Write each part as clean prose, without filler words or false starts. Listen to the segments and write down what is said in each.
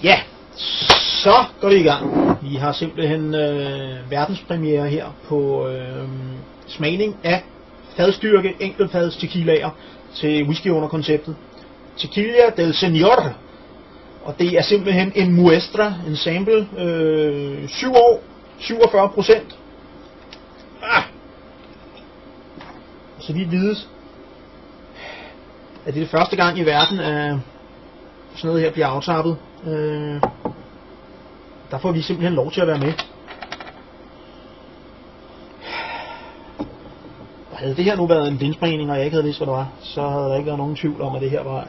Ja, så går det i gang. Vi har simpelthen verdenspremiere her på smagning af fadstyrke enkeltfads tequilaer til whisky under konceptet Tequila del Señor. Og det er simpelthen en muestra, en sample, 7 år, 47%. Så vidt vides, at det er det første gang i verden, at sådan noget her bliver aftappet. Der får vi simpelthen lov til at være med. Og havde det her nu været en blindsprægning, og jeg ikke havde vidst, hvad det var, så havde der ikke været nogen tvivl om, at det her var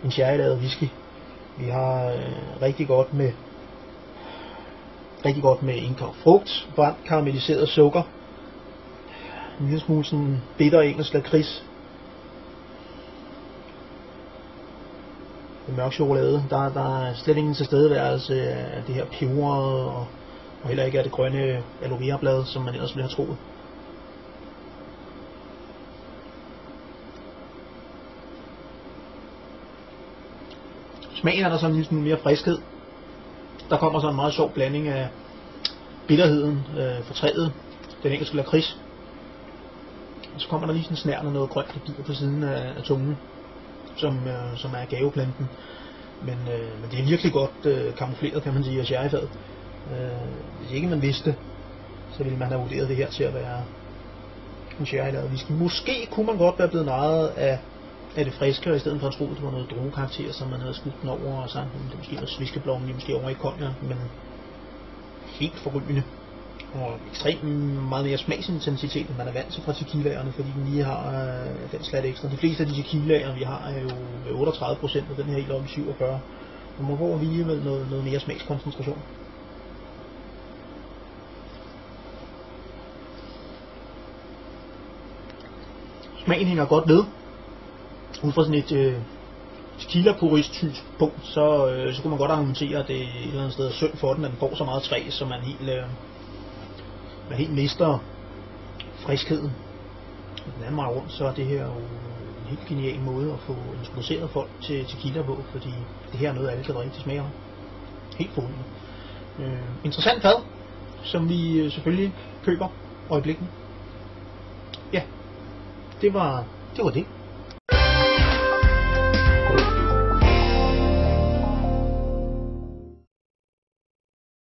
en sherrylavet whisky. Vi har rigtig godt med indkogt frugt, brændt karamelliseret sukker, en lille smule sådan bitter engelsk lakrids, mørk chokolade. Der er slet ingen tilstedeværelse af det her peber og heller ikke af det grønne aloe vera blad, som man ellers ville have troet. Smagen er der sådan en mere friskhed. Der kommer så en meget sjov blanding af bitterheden fra træet, den engelske lakrids. Og så kommer der lige sådan en snærende noget grønt, der giver på siden af tungen, som er agaveplanten. Men det er virkelig godt kamufleret, kan man sige, af sherryfadet. Hvis ikke man vidste, så ville man have vurderet det her til at være en sherrylavet whisky. Måske kunne man godt være blevet narret af det friske, og i stedet for at tro, at det var noget drogekarakter, som man havde skudt den over, og sagt, det måske var sviskeblommen, måske over i cognac, men helt forrygende. Og ekstremt meget mere smagsintensitet, end man er vant til fra tequilaerne, fordi den lige har den slat ekstra. De fleste af de tequilaer, vi har, er jo 38%, og den her helt oppe i 47%. Og man får lige med noget mere smagskoncentration. Smagen hænger godt ved. Ud fra sådan et tequila-purist-synspunkt, så kunne man godt argumentere, at det et eller andet sted er synd for den, at den får så meget træ, så man helt mister friskheden. Den anden vej rundt, så er det her jo en helt genial måde at få introduceret folk til tequila på, fordi det her er noget, alle kan drikke til smager. Helt forrygende. Interessant fad, som vi selvfølgelig køber øjeblikkeligt. Ja, det var det.